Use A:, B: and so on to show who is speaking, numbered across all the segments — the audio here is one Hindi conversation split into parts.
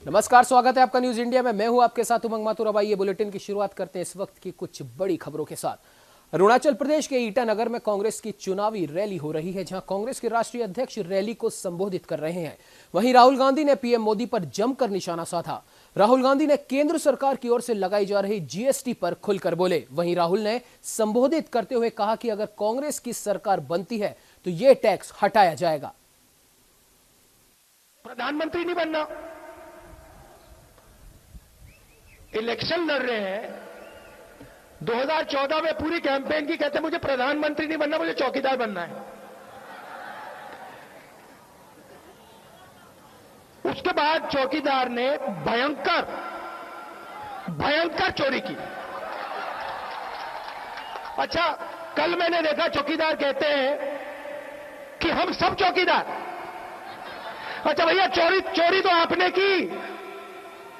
A: नमस्कार, स्वागत है आपका न्यूज इंडिया में। मैं हूं आपके साथ उमंग माथुर। अब आइए बुलेटिन की शुरुआत करते हैं इस वक्त की कुछ बड़ी खबरों के साथ। अरुणाचल प्रदेश के ईटानगर में कांग्रेस की चुनावी रैली हो रही है, जहां कांग्रेस के राष्ट्रीय अध्यक्ष रैली को संबोधित कर रहे हैं। वहीं राहुल गांधी ने पीएम मोदी पर जमकर निशाना साधा। राहुल गांधी ने केंद्र सरकार की ओर से लगाई जा रही जीएसटी पर खुलकर बोले। वहीं राहुल ने संबोधित करते हुए कहा कि अगर कांग्रेस की सरकार बनती है तो यह टैक्स हटाया जाएगा।
B: प्रधानमंत्री नहीं बनना, इलेक्शन लड़ रहे हैं। 2014 में पूरी कैंपेन की कहते मुझे प्रधानमंत्री नहीं बनना, मुझे चौकीदार बनना है। उसके बाद चौकीदार ने भयंकर भयंकर चोरी की। अच्छा, कल मैंने देखा चौकीदार कहते हैं कि हम सब चौकीदार। अच्छा भैया, चोरी तो आपने की,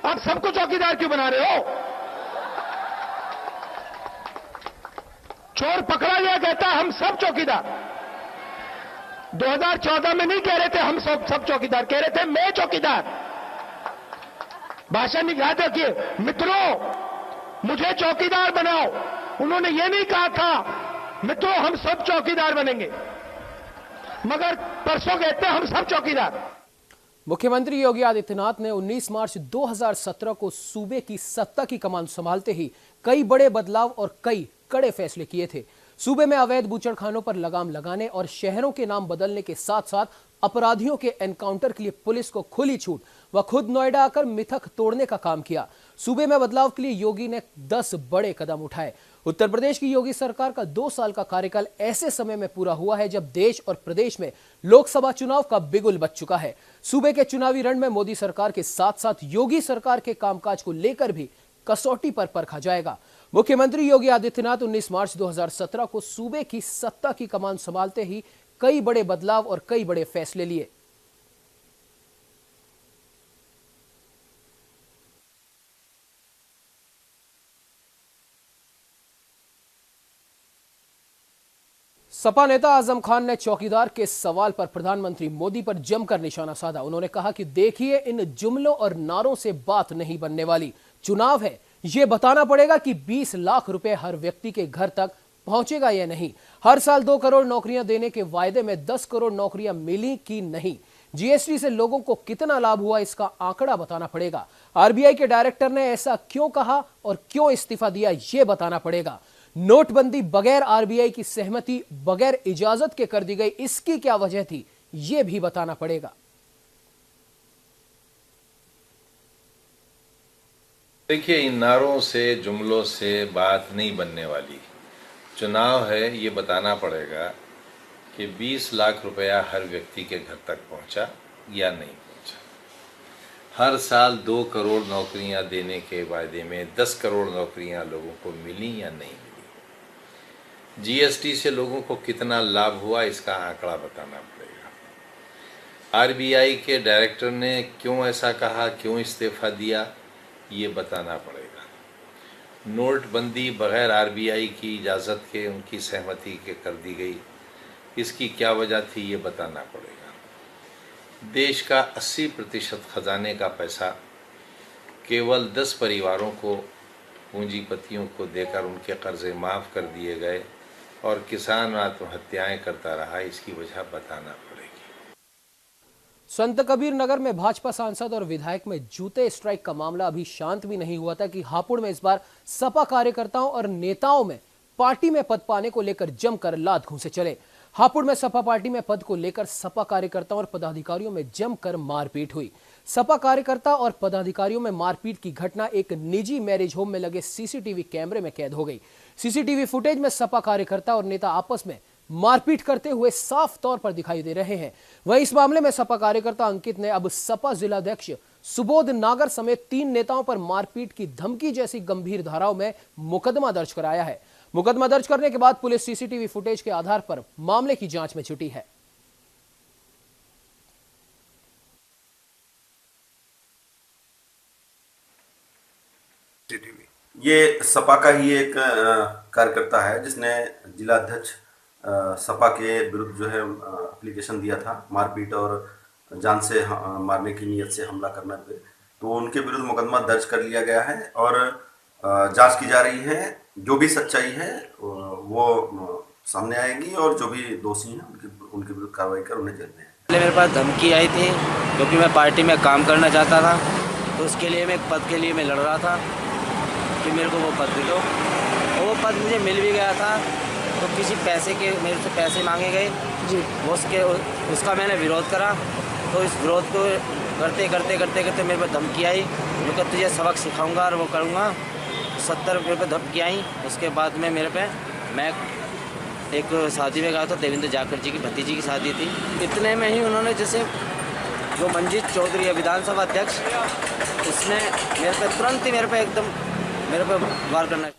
B: आप सबको चौकीदार क्यों बना रहे हो? चोर पकड़ा गया, कहता हम सब चौकीदार। 2014 में नहीं कह रहे थे हम सब चौकीदार, कह रहे थे मैं चौकीदार। भाषण याद रखिए मित्रों, मुझे चौकीदार बनाओ। उन्होंने ये नहीं कहा था मित्रों हम सब चौकीदार बनेंगे, मगर परसों कहते हम सब चौकीदार।
A: मुख्यमंत्री योगी आदित्यनाथ ने 19 मार्च 2017 को सूबे की सत्ता की कमान संभालते ही कई बड़े बदलाव और कई कड़े फैसले किए थे। सूबे में अवैध बूचड़खानों पर लगाम लगाने और शहरों के नाम बदलने के साथ साथ अपराधियों के एनकाउंटर के लिए पुलिस को खुली छूट व खुद नोएडा आकर मिथक तोड़ने का काम किया। सूबे में बदलाव के लिए योगी ने 10 बड़े कदम उठाए। उत्तर प्रदेश की योगी सरकार का 2 साल का कार्यकाल ऐसे समय में पूरा हुआ है जब देश और प्रदेश में लोकसभा चुनाव का बिगुल बज चुका है। सूबे के चुनावी रण में मोदी सरकार के साथ साथ योगी सरकार के कामकाज को लेकर भी कसौटी पर परखा जाएगा। मुख्यमंत्री योगी आदित्यनाथ 19 मार्च 2017 को सूबे की सत्ता की कमान संभालते ही कई बड़े बदलाव और कई बड़े फैसले लिए। सपा नेता आजम खान ने चौकीदार के सवाल पर प्रधानमंत्री मोदी पर जमकर निशाना साधा। उन्होंने कहा कि देखिए, इन जुमलों और नारों से बात नहीं बनने वाली। चुनाव है, यह बताना पड़ेगा कि 20 लाख रुपए हर व्यक्ति के घर तक पहुंचेगा या नहीं। हर साल 2 करोड़ नौकरियां देने के वायदे में 10 करोड़ नौकरियां मिली कि नहीं। जीएसटी से लोगों को कितना लाभ हुआ, इसका आंकड़ा बताना पड़ेगा। आरबीआई के डायरेक्टर ने ऐसा क्यों कहा और क्यों इस्तीफा दिया, यह बताना पड़ेगा। नोटबंदी बगैर आरबीआई की सहमति, बगैर इजाजत के कर दी गई, इसकी क्या वजह थी, यह भी बताना पड़ेगा।
C: देखिए, इन नारों से जुमलों से बात नहीं बनने वाली। चुनाव है, ये बताना पड़ेगा कि 20 लाख रुपया हर व्यक्ति के घर तक पहुंचा या नहीं पहुंचा। हर साल 2 करोड़ नौकरियां देने के वायदे में 10 करोड़ नौकरियां लोगों को मिली या नहीं मिली। जीएसटी से लोगों को कितना लाभ हुआ, इसका आंकड़ा बताना पड़ेगा। आरबीआई के डायरेक्टर ने क्यों ऐसा कहा, क्यों इस्तीफा दिया, ये बताना पड़ेगा। नोटबंदी बगैर आरबीआई की इजाज़त के, उनकी सहमति के कर दी गई, इसकी क्या वजह थी, ये बताना पड़ेगा। देश का 80% खजाने का पैसा केवल 10 परिवारों को, पूंजीपतियों को देकर उनके कर्जे माफ़ कर दिए गए और किसान आत्महत्याएं करता रहा, इसकी वजह बताना पड़ेगी।
A: संत कबीर नगर में भाजपा सांसद और विधायक में जूते स्ट्राइक का मामला अभी शांत भी नहीं हुआ था कि हापुड़ में इस बार सपा कार्यकर्ताओं और नेताओं में पार्टी में पद पाने को लेकर जमकर लात घूंसे चले। हापुड़ में सपा पार्टी में पद को लेकर सपा कार्यकर्ताओं और पदाधिकारियों में जमकर मारपीट हुई। सपा कार्यकर्ता और पदाधिकारियों में मारपीट की घटना एक निजी मैरिज होम में लगे सीसीटीवी कैमरे में कैद हो गई। सीसीटीवी फुटेज में सपा कार्यकर्ता और नेता आपस में मारपीट करते हुए साफ तौर पर दिखाई दे रहे हैं। वहीं इस मामले में सपा कार्यकर्ता अंकित ने अब सपा जिलाध्यक्ष सुबोध नागर समेत 3 नेताओं पर मारपीट की धमकी जैसी गंभीर धाराओं में मुकदमा दर्ज कराया है। मुकदमा दर्ज करने के बाद पुलिस सीसीटीवी फुटेज के आधार पर मामले की जांच में जुटी है।
D: ये सपा का ही एक कार्यकर्ता है जिसने जिला अध्यक्ष सपा के विरुद्ध जो है एप्लीकेशन दिया था, मारपीट और जान से मारने की नीयत से हमला करने पे। तो उनके विरुद्ध मुकदमा दर्ज कर लिया गया है और जांच की जा रही है। जो भी सच्चाई है वो सामने आएगी और जो भी दोषी हैं उनके विरुद्ध कार्रवाई कर उन्हें जेल में।
E: पहले मेरे पास धमकी आई थी क्योंकि मैं पार्टी में काम करना चाहता था, तो उसके लिए मैं एक पद के लिए मैं लड़ रहा था कि मेरे को वो पद दे दो, और वो पद मुझे मिल भी गया था। तो किसी पैसे के मेरे से पैसे मांगे गए जी, उसका मैंने विरोध करा। तो इस विरोध को करते करते मेरे पर धमकी आई, मैं कहा तुझे सबक सिखाऊंगा और वो करूँगा। 70 रुपये पर धमकी आई। उसके बाद में मैं एक शादी में गया था, देवेंद्र जाखड़ जी की भतीजी की शादी थी। इतने में ही उन्होंने जैसे जो मंजीत चौधरी है विधानसभा अध्यक्ष, उसने मेरे पे वार करना।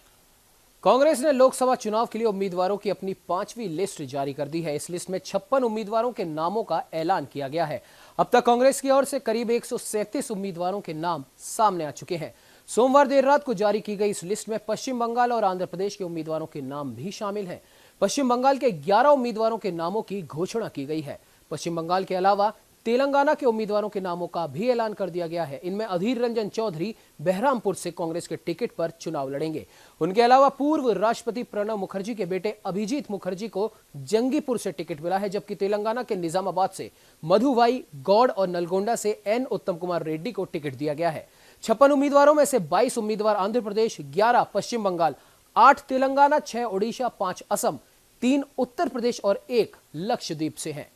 A: कांग्रेस ने लोकसभा चुनाव के लिए उम्मीदवारों की अपनी 5वीं लिस्ट जारी कर दी है। इस लिस्ट में 56 उम्मीदवारों के नामों का ऐलान किया गया है। अब तक कांग्रेस की ओर से करीब 137 उम्मीदवारों के नाम सामने आ चुके हैं। सोमवार देर रात को जारी की गई इस लिस्ट में पश्चिम बंगाल और आंध्र प्रदेश के उम्मीदवारों के नाम भी शामिल हैं। पश्चिम बंगाल के 11 उम्मीदवारों के नामों की घोषणा की गई है। पश्चिम बंगाल के अलावा तेलंगाना के उम्मीदवारों के नामों का भी ऐलान कर दिया गया है। इनमें अधीर रंजन चौधरी बहरामपुर से कांग्रेस के टिकट पर चुनाव लड़ेंगे। उनके अलावा पूर्व राष्ट्रपति प्रणब मुखर्जी के बेटे अभिजीत मुखर्जी को जंगीपुर से टिकट मिला है, जबकि तेलंगाना के निजामाबाद से मधुभाई गौड़ और नलगोंडा से एन उत्तम कुमार रेड्डी को टिकट दिया गया है। 56 उम्मीदवारों में से 22 उम्मीदवार आंध्र प्रदेश, 11 पश्चिम बंगाल, 8 तेलंगाना, 6 ओडिशा, 5 असम, 3 उत्तर प्रदेश और 1 लक्षद्वीप से हैं।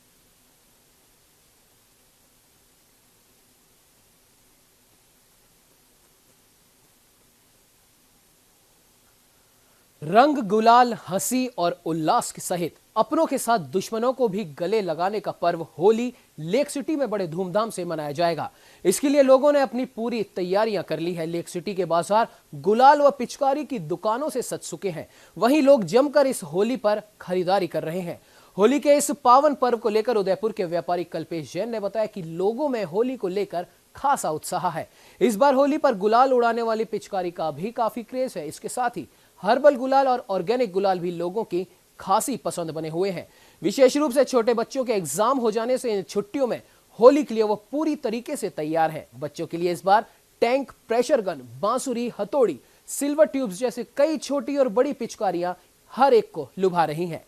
A: रंग, गुलाल, हंसी और उल्लास के सहित अपनों के साथ दुश्मनों को भी गले लगाने का पर्व होली लेक सिटी में बड़े धूमधाम से मनाया जाएगा। इसके लिए लोगों ने अपनी पूरी तैयारियां कर ली है। लेक सिटी के बाजार गुलाल व पिचकारी की दुकानों से सज चुके हैं। वहीं लोग जमकर इस होली पर खरीदारी कर रहे हैं। होली के इस पावन पर्व को लेकर उदयपुर के व्यापारी कल्पेश जैन ने बताया कि लोगों में होली को लेकर खासा उत्साह है। इस बार होली पर गुलाल उड़ाने वाली पिचकारी का भी काफी क्रेज है। इसके साथ ही हर्बल गुलाल और ऑर्गेनिक गुलाल भी लोगों की खासी पसंद बने हुए हैं। विशेष रूप से छोटे बच्चों के एग्जाम हो जाने से इन छुट्टियों में होली के लिए वो पूरी तरीके से तैयार है। बच्चों के लिए इस बार टैंक, प्रेशर गन, बांसुरी, हथौड़ी, सिल्वर ट्यूब्स जैसे कई छोटी और बड़ी पिचकारियां हर एक को लुभा रही हैं।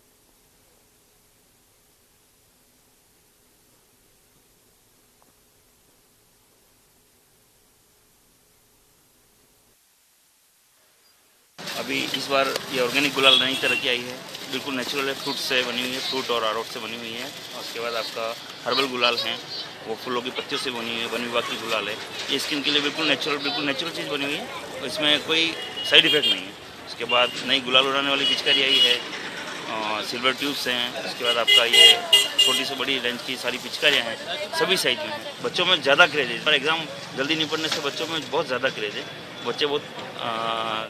F: अभी इस बार ये ऑर्गेनिक गुलाल नई तरह की आई है, बिल्कुल नेचुरल है, फ्रूट से बनी हुई है, फ्रूट और अरारोट से बनी हुई है। और उसके बाद आपका हर्बल गुलाल है, वो फूलों की पत्तियों से बनी हुई है, वन विभाग की गुलाल है। ये स्किन के लिए बिल्कुल नेचुरल चीज़ बनी हुई है और इसमें कोई साइड इफेक्ट नहीं है। उसके बाद नई गुलाल उड़ाने वाली पिचकारी आई है, सिल्वर ट्यूब्स हैं। उसके बाद आपका ये छोटी से बड़ी रेंज की सारी पिचकारियाँ हैं, सभी साइज में हैं। बच्चों में ज़्यादा क्रेज है, पर एग्ज़ाम जल्दी निपटने से बच्चों में बहुत ज़्यादा क्रेज है। बच्चे बहुत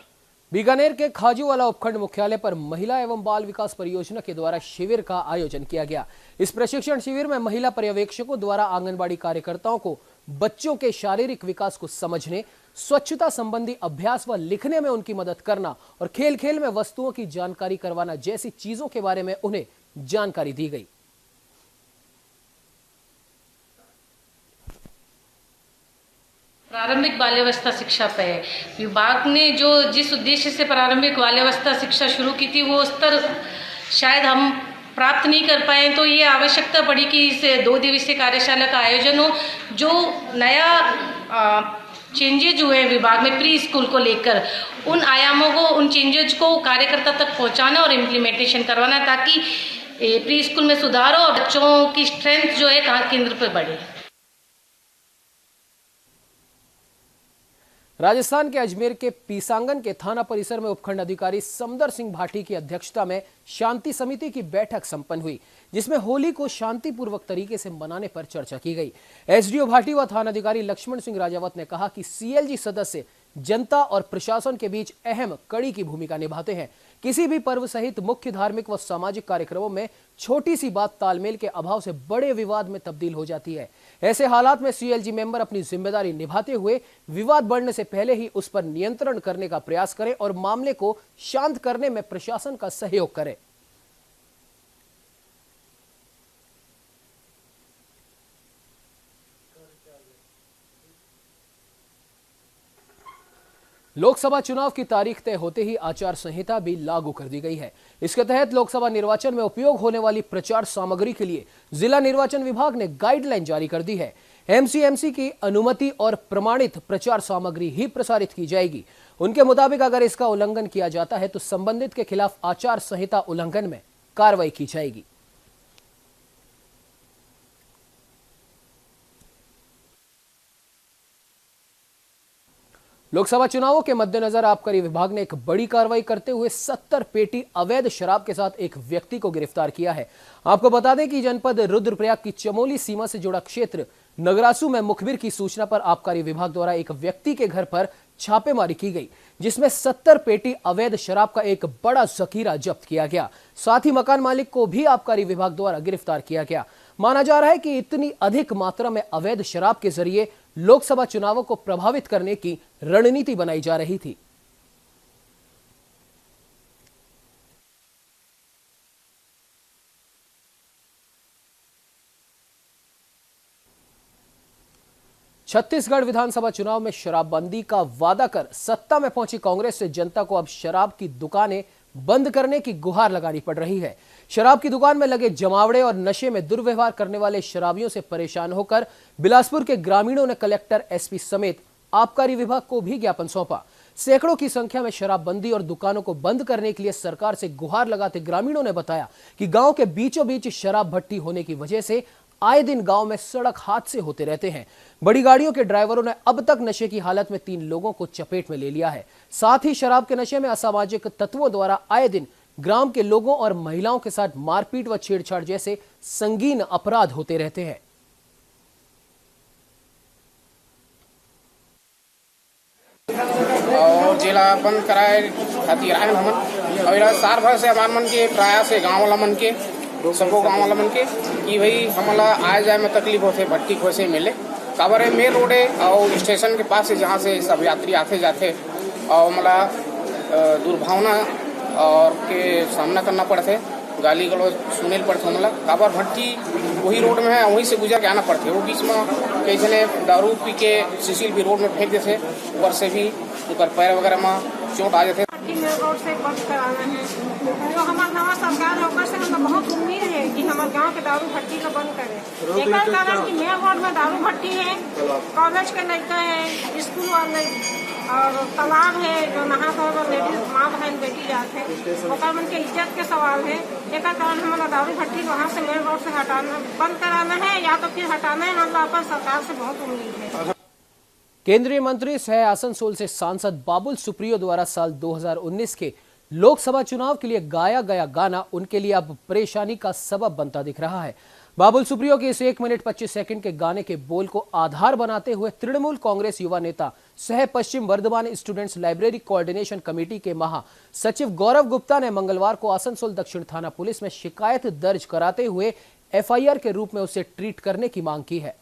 A: बीकानेर के खाजूवाला उपखंड मुख्यालय पर महिला एवं बाल विकास परियोजना के द्वारा शिविर का आयोजन किया गया। इस प्रशिक्षण शिविर में महिला पर्यवेक्षकों द्वारा आंगनबाड़ी कार्यकर्ताओं को बच्चों के शारीरिक विकास को समझने, स्वच्छता संबंधी अभ्यास व लिखने में उनकी मदद करना और खेल खेल में वस्तुओं की जानकारी करवाना जैसी चीजों के बारे में उन्हें जानकारी दी गई।
G: प्रारंभिक बाल्यावस्था शिक्षा पे है। विभाग ने जिस उद्देश्य से प्रारंभिक बाल्यावस्था शिक्षा शुरू की थी वो स्तर शायद हम प्राप्त नहीं कर पाए, तो ये आवश्यकता पड़ी कि इस 2 दिवसीय कार्यशाला का आयोजन हो। जो नया चेंजेज हुए हैं विभाग में प्री स्कूल को लेकर, उन आयामों को, उन चेंजेज को कार्यकर्ता तक पहुंचाना और इम्प्लीमेंटेशन करवाना, ताकि प्री स्कूल में सुधार हो और बच्चों की स्ट्रेंथ जो है केंद्र पर बढ़े।
A: राजस्थान के अजमेर के पीसांगन के थाना परिसर में उपखंड अधिकारी समदर सिंह भाटी की अध्यक्षता में शांति समिति की बैठक संपन्न हुई, जिसमें होली को शांतिपूर्वक तरीके से मनाने पर चर्चा की गई। एसडीओ भाटी व थानाधिकारी लक्ष्मण सिंह राजावत ने कहा कि सीएलजी सदस्य जनता और प्रशासन के बीच अहम कड़ी की भूमिका निभाते हैं। किसी भी पर्व सहित मुख्य धार्मिक व सामाजिक कार्यक्रमों में छोटी सी बात तालमेल के अभाव से बड़े विवाद में तब्दील हो जाती है। ऐसे हालात में सीएलजी मेंबर अपनी जिम्मेदारी निभाते हुए विवाद बढ़ने से पहले ही उस पर नियंत्रण करने का प्रयास करें और मामले को शांत करने में प्रशासन का सहयोग करें। लोकसभा चुनाव की तारीख तय होते ही आचार संहिता भी लागू कर दी गई है। इसके तहत लोकसभा निर्वाचन में उपयोग होने वाली प्रचार सामग्री के लिए जिला निर्वाचन विभाग ने गाइडलाइन जारी कर दी है। एमसीएमसी की अनुमति और प्रमाणित प्रचार सामग्री ही प्रसारित की जाएगी। उनके मुताबिक अगर इसका उल्लंघन किया जाता है तो संबंधित के खिलाफ आचार संहिता उल्लंघन में कार्रवाई की जाएगी। लोकसभा चुनावों के मद्देनजर आबकारी विभाग ने एक बड़ी कार्रवाई करते हुए 70 पेटी अवैध शराब के साथ एक व्यक्ति को गिरफ्तार किया है। आपको बता दें कि जनपद रुद्रप्रयाग की चमोली सीमा से जुड़ा क्षेत्र नगरासू में मुखबिर की सूचना पर आबकारी विभाग द्वारा एक व्यक्ति के घर पर छापेमारी की गई, जिसमें 70 पेटी अवैध शराब का एक बड़ा जखीरा जब्त किया गया। साथ ही मकान मालिक को भी आबकारी विभाग द्वारा गिरफ्तार किया गया। माना जा रहा है कि इतनी अधिक मात्रा में अवैध शराब के जरिए लोकसभा चुनावों को प्रभावित करने की रणनीति बनाई जा रही थी। छत्तीसगढ़ विधानसभा चुनाव में शराबबंदी का वादा कर सत्ता में पहुंची कांग्रेस से जनता को अब शराब की दुकानें बंद करने की गुहार लगानी पड़ रही है। शराब की दुकान में लगे जमावड़े और नशे में दुर्व्यवहार करने वाले शराबियों से परेशान होकर बिलासपुर के ग्रामीणों ने कलेक्टर, एसपी समेत आबकारी विभाग को भी ज्ञापन सौंपा। सैकड़ों की संख्या में शराबबंदी और दुकानों को बंद करने के लिए सरकार से गुहार लगाते ग्रामीणों ने बताया कि गांव के बीचों बीच शराब भट्टी होने की वजह से आए दिन गांव में सड़क हादसे होते रहते हैं। बड़ी गाड़ियों के ड्राइवरों ने अब तक नशे की हालत में 3 लोगों को चपेट में ले लिया है। साथ ही शराब के नशे में असामाजिक तत्वों द्वारा आए दिन ग्राम के लोगों और महिलाओं के साथ मारपीट व छेड़छाड़ जैसे संगीन अपराध होते रहते हैं।
H: और जिला बंद कराए खातिर आए हमन और साल भर से हमार मन के प्रयास है गाँव वाला मन के सबको गाँव वाला मन के कि भाई हमला आए जाए में तकलीफ होते भट्टी खोसे मिले काबर है मेन रोड है और स्टेशन के पास है जहाँ से सब यात्री आते जाते और मला दुर्भावना और के सामना करना पड़ते गाली गलौज सुने पड़ते हमला काबर भट्टी वही रोड में है वहीं से गुजर के आना पड़ते वो बीच में कई जने दारू पी के सीसील भी रोड में फेंक देते ऊपर से भी उनका पैर वगैरह में चोट आ जाते।
I: रोड से बंद कराना है तो हमारे नवा सरकार होकर से हमें बहुत उम्मीद है कि हमारे गांव के दारू भट्टी को बंद करे। एक कारण कि मेन रोड में दारू भट्टी है, कॉलेज के लड़का है, स्कूल वाले और तालाब है जो नहा धो लेडीज माँ बहन बेटी जाते हैं मन के इज्जत के सवाल है। एक कारण हमारा दारू भट्टी वहाँ से मेन रोड से हटाना बंद कराना है या तो फिर हटाना है। हम लोग सरकार से बहुत उम्मीद है।
A: केंद्रीय मंत्री सह आसनसोल से सांसद बाबुल सुप्रियो द्वारा साल 2019 के लोकसभा चुनाव के लिए गाया गया गाना उनके लिए अब परेशानी का सबब बनता दिख रहा है। बाबुल सुप्रियो के इस 1 मिनट 25 सेकंड के गाने के बोल को आधार बनाते हुए तृणमूल कांग्रेस युवा नेता सह Paschim Bardhaman students library coordination committee के महासचिव गौरव गुप्ता ने मंगलवार को आसनसोल दक्षिण थाना पुलिस में शिकायत दर्ज कराते हुए एफआईआर के रूप में उसे ट्रीट करने की मांग की है।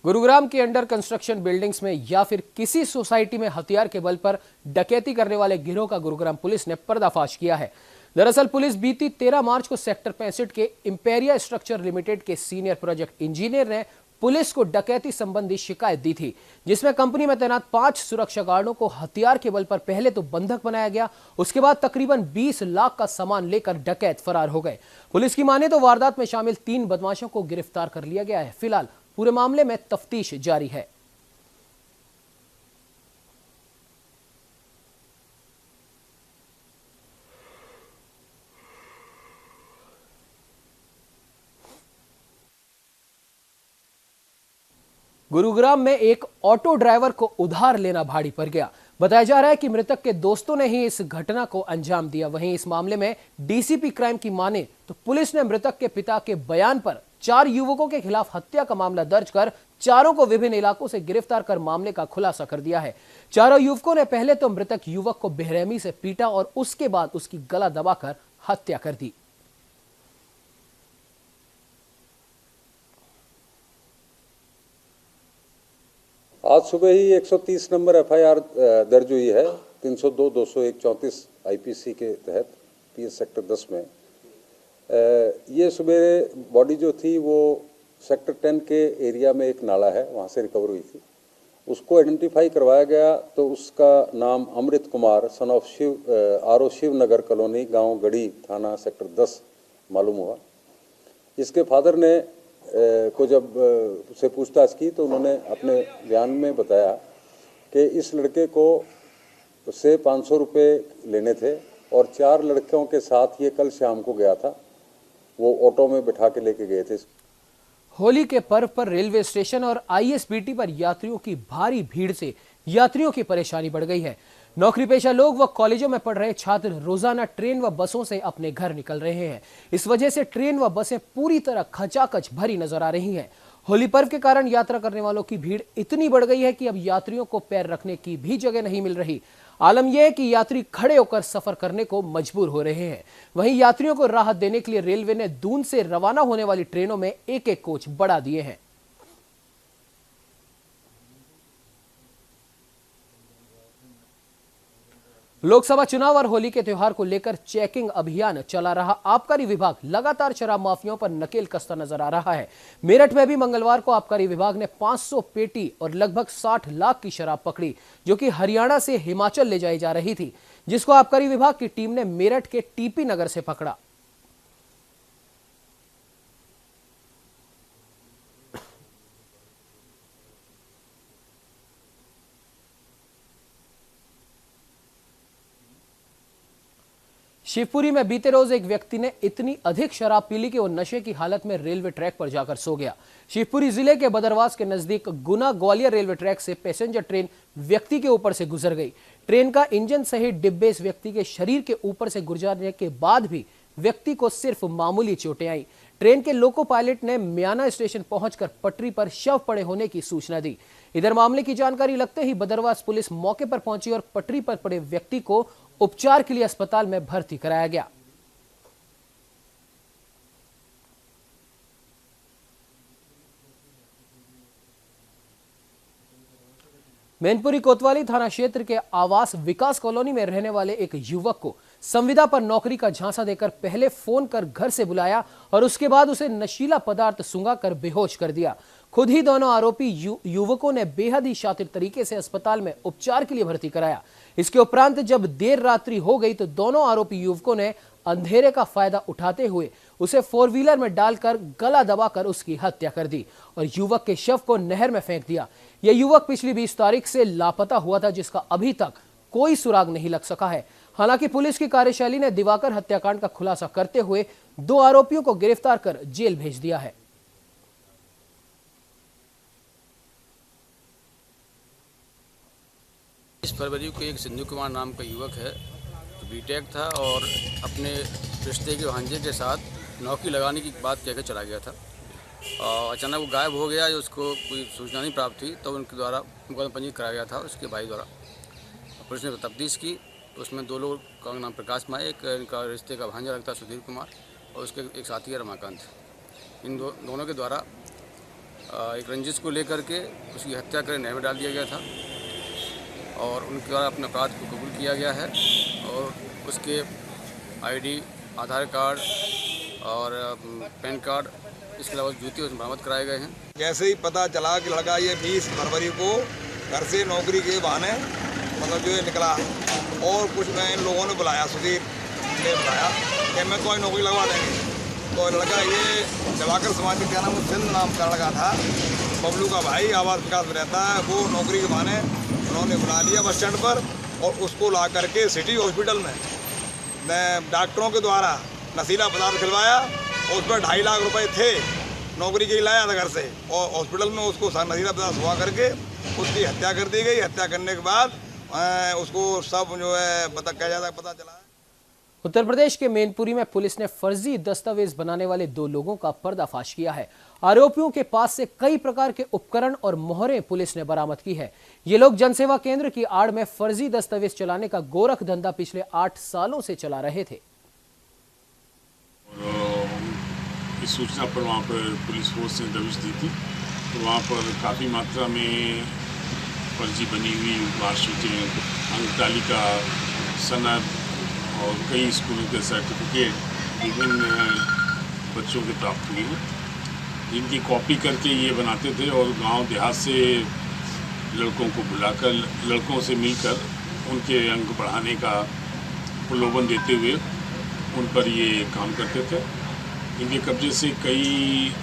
A: गुरुग्राम की अंडर कंस्ट्रक्शन बिल्डिंग्स में या फिर किसी सोसाइटी में हथियार के बल पर डकैती करने वाले गिरोह का गुरुग्राम पुलिस ने पर्दाफाश किया है। दरअसल पुलिस बीती 13 मार्च को सेक्टर 65 के इंपेरिया स्ट्रक्चर लिमिटेड के सीनियर प्रोजेक्ट इंजीनियर ने पुलिस को डकैती संबंधी शिकायत दी थी, जिसमें कंपनी में तैनात 5 सुरक्षा गार्डों को हथियार के बल पर पहले तो बंधक बनाया गया, उसके बाद तकरीबन 20 लाख का सामान लेकर डकैत फरार हो गए। पुलिस की माने तो वारदात में शामिल 3 बदमाशों को गिरफ्तार कर लिया गया है। फिलहाल पूरे मामले में तफ्तीश जारी है। गुरुग्राम में एक ऑटो ड्राइवर को उधार लेना भारी पड़ गया। बताया जा रहा है कि मृतक के दोस्तों ने ही इस घटना को अंजाम दिया। वहीं इस मामले में डीसीपी क्राइम की माने तो पुलिस ने मृतक के पिता के बयान पर 4 युवकों के खिलाफ हत्या का मामला दर्ज कर चारों को विभिन्न इलाकों से गिरफ्तार कर मामले का खुलासा कर दिया है। चारों युवकों ने पहले तो मृतक युवक को बेरहमी से पीटा और उसके बाद उसकी गला दबाकर हत्या कर दी।
J: आज सुबह ही 130 नंबर एफआईआर दर्ज हुई है 302, 201, 34 आईपीसी के तहत पीएस सेक्टर 10 में। ये सुबह बॉडी जो थी वो सेक्टर 10 के एरिया में एक नाला है, वहाँ से रिकवर हुई थी। उसको आइडेंटिफाई करवाया गया तो उसका नाम अमृत कुमार सन ऑफ आरो शिवनगर कॉलोनी, गांव गढ़ी, थाना सेक्टर 10 मालूम हुआ। इसके फादर ने को जब उससे पूछताछ की तो उन्होंने अपने बयान में बताया कि इस लड़के को उससे 500 रुपये लेने थे और 4 लड़कों के साथ ये कल शाम को गया था, वो ऑटो में बिठा के लेके गए थे।
A: होली के पर्व पर रेलवे स्टेशन और आईएसबीटी पर यात्रियों की भारी भीड़ से यात्रियों की परेशानी बढ़ गई है। नौकरी पेशा लोग व कॉलेजों में पढ़ रहे छात्र रोजाना ट्रेन व बसों से अपने घर निकल रहे हैं। इस वजह से ट्रेन व बसें पूरी तरह खचाखच भरी नजर आ रही हैं। होली पर्व के कारण यात्रा करने वालों की भीड़ इतनी बढ़ गई है कि अब यात्रियों को पैर रखने की भी जगह नहीं मिल रही। आलम यह है कि यात्री खड़े होकर सफर करने को मजबूर हो रहे हैं। वहीं यात्रियों को राहत देने के लिए रेलवे ने दून से रवाना होने वाली ट्रेनों में एक कोच बढ़ा दिए हैं। लोकसभा चुनाव और होली के त्योहार को लेकर चेकिंग अभियान चला रहा आबकारी विभाग लगातार शराब माफियाओं पर नकेल कसता नजर आ रहा है। मेरठ में भी मंगलवार को आबकारी विभाग ने 500 पेटी और लगभग 60 लाख की शराब पकड़ी, जो कि हरियाणा से हिमाचल ले जाई जा रही थी, जिसको आबकारी विभाग की टीम ने मेरठ के टीपी नगर से पकड़ा। शिवपुरी में बीते रोज एक व्यक्ति ने इतनी अधिक शराब पी ली कि वो नशे की हालत में रेलवे ट्रैक पर जाकर सो गया। शिवपुरी जिले के बदरवास के नजदीक गुना ग्वालियर रेलवे ट्रैक से पैसेंजर ट्रेन व्यक्ति के ऊपर से गुजर गई। ट्रेन का इंजन सहित डिब्बे इस व्यक्ति के शरीर के ऊपर से गुजरने के बाद भी व्यक्ति को सिर्फ मामूली चोटें आई। ट्रेन के लोको पायलट ने म्याना स्टेशन पहुंचकर पटरी पर शव पड़े होने की सूचना दी। इधर मामले की जानकारी लगते ही बदरवास पुलिस मौके पर पहुंची और पटरी पर पड़े व्यक्ति को उपचार के लिए अस्पताल में भर्ती कराया गया। मैनपुरी कोतवाली थाना क्षेत्र के आवास विकास कॉलोनी में रहने वाले एक युवक को संविदा पर नौकरी का झांसा देकर पहले फोन कर घर से बुलाया और उसके बाद उसे नशीला पदार्थ सूंघाकर बेहोश कर दिया। खुद ही दोनों आरोपी युवकों ने बेहद ही शातिर तरीके से अस्पताल में उपचार के लिए भर्ती कराया। इसके उपरांत जब देर रात्रि हो गई तो दोनों आरोपी युवकों ने अंधेरे का फायदा उठाते हुए उसे 4 व्हीलर में डालकर गला दबाकर उसकी हत्या कर दी और युवक के शव को नहर में फेंक दिया। यह युवक पिछली 20 तारीख से लापता हुआ था, जिसका अभी तक कोई सुराग नहीं लग सका है। हालांकि पुलिस की कार्यशैली ने दिवाकर हत्याकांड का खुलासा करते हुए 2 आरोपियों को गिरफ्तार कर जेल भेज दिया है।
K: 20 फरवरी को एक सिंधु कुमार नाम का युवक है, तो बीटेक था और अपने रिश्ते के भांजे के साथ नौकरी लगाने की बात कहकर चला गया था। अचानक वो गायब हो गया, उसको कोई सूचना नहीं प्राप्त हुई, तो उनके द्वारा मुकदमा पंजीकृत कराया गया था उसके भाई द्वारा। पुलिस ने तफ्तीश की तो उसमें 2 लोगों का नाम प्रकाश माए, एक इनका रिश्ते का भांजा लगता सुधीर कुमार और उसके एक साथी है रमाकांत। इन दोनों के द्वारा एक रंजिश को लेकर के उसकी हत्या कर नहर में डाल दिया गया था और उनके द्वारा अपने अपराध को कबूल किया गया है और उसके आईडी, आधार कार्ड और पैन कार्ड, इसके अलावा जूते उसमें बरामद कराए गए हैं।
L: जैसे ही पता चला कि लड़का ये 20 फरवरी को घर से नौकरी के बहाने मतलब जो है निकला और कुछ में इन लोगों ने बुलाया, सुधीर ने बुलाया कि मैं कोई नौकरी लगवा देंगे। तो लड़का ये दिवाकर समाज के क्या नाम सिंध नाम का लड़का था, बबलू का भाई, आवास विकास में रहता है। वो नौकरी के बहाने उन्होंने बुला लिया बस स्टैंड पर और उसको ला करके सिटी हॉस्पिटल में डॉक्टरों के द्वारा नशीला पदार्थ खिलवाया और उस पर 2.5 लाख रुपए थे, नौकरी के लिए लाया था घर से और हॉस्पिटल में उसको नशीला पदार्थ हुआ करके उसकी हत्या कर दी गई। हत्या करने के बाद उसको सब जो है पता चला।
A: उत्तर प्रदेश के मैनपुरी में पुलिस ने फर्जी दस्तावेज बनाने वाले 2 लोगों का पर्दाफाश किया है। आरोपियों के पास से कई प्रकार के उपकरण और मोहरें पुलिस ने बरामद की है। ये लोग जनसेवा केंद्र की आड़ में फर्जी दस्तावेज चलाने का गोरख धंधा पिछले 8 सालों से चला रहे थे।
M: इस सूचना पर वहाँ पर पुलिस फोर्स ने दबिश दी थी, तो वहाँ पर काफ़ी मात्रा में फर्जी बनी हुई मार्कशीटें, अंक तालिका, सनद और कई स्कूलों के सर्टिफिकेट विभिन्न बच्चों के प्राप्त हुए हैं, जिनकी कॉपी करके ये बनाते थे और गांव देहात से लड़कों को बुलाकर, लड़कों से मिलकर उनके अंक बढ़ाने का प्रलोभन देते हुए उन पर ये काम करते थे। इनके कब्जे से कई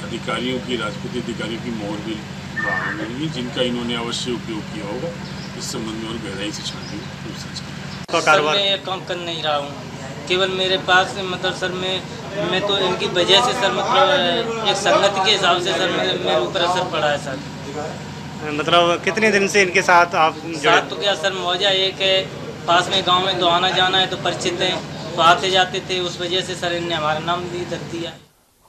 M: अधिकारियों की, राजपूती अधिकारियों की मोहर भी बरामद हुई, जिनका इन्होंने अवश्य उपयोग किया होगा। इस संबंध में और गहराई से छानबीन
N: सर मैं ये काम कर नहीं रहा हूँ, केवल मेरे पास मतलब सर मैं तो इनकी वजह से सर मतलब एक संगति के हिसाब से सर मेरे ऊपर असर पड़ा है सर।
O: मतलब कितने दिन से इनके साथ आप
N: साथ तो क्या सर, मौजा एक है, पास में गांव में तो आना जाना है तो परिचित हैं, तो आते जाते थे, उस वजह से सर इनने हमारा नाम भी रख दिया।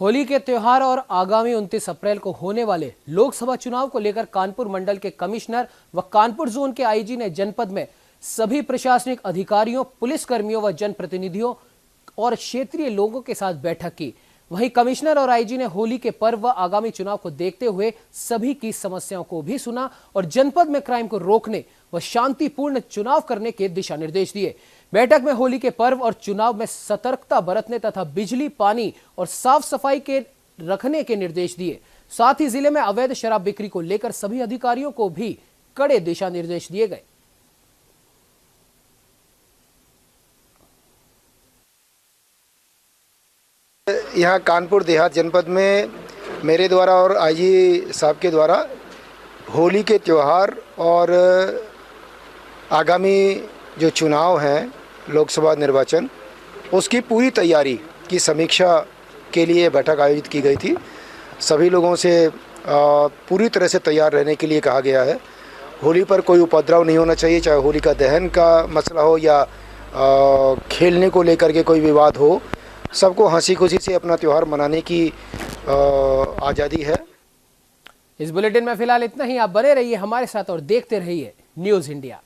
A: होली के त्योहार और आगामी 29 अप्रैल को होने वाले लोकसभा चुनाव को लेकर कानपुर मंडल के कमिश्नर व कानपुर जोन के आईजी ने जनपद में सभी प्रशासनिक अधिकारियों, पुलिसकर्मियों व जनप्रतिनिधियों और क्षेत्रीय लोगों के साथ बैठक की। वहीं कमिश्नर और आईजी ने होली के पर्व व आगामी चुनाव को देखते हुए सभी की समस्याओं को भी सुना और जनपद में क्राइम को रोकने व शांतिपूर्ण चुनाव करने के दिशा निर्देश दिए। बैठक में होली के पर्व और चुनाव में सतर्कता बरतने तथा बिजली, पानी और साफ सफाई के रखने के निर्देश दिए। साथ ही जिले में अवैध शराब बिक्री को लेकर सभी अधिकारियों को भी कड़े दिशा निर्देश दिए गए।
P: यहाँ कानपुर देहात जनपद में मेरे द्वारा और आईजी साहब के द्वारा होली के त्यौहार और आगामी जो चुनाव हैं लोकसभा निर्वाचन, उसकी पूरी तैयारी की समीक्षा के लिए बैठक आयोजित की गई थी। सभी लोगों से पूरी तरह से तैयार रहने के लिए कहा गया है। होली पर कोई उपद्रव नहीं होना चाहिए, चाहे होली का दहन का मसला हो या खेलने को लेकर के कोई विवाद हो। सबको हंसी खुशी से अपना त्यौहार मनाने की आज़ादी है।
A: इस बुलेटिन में फिलहाल इतना ही। आप बने रहिए हमारे साथ और देखते रहिए न्यूज़ इंडिया।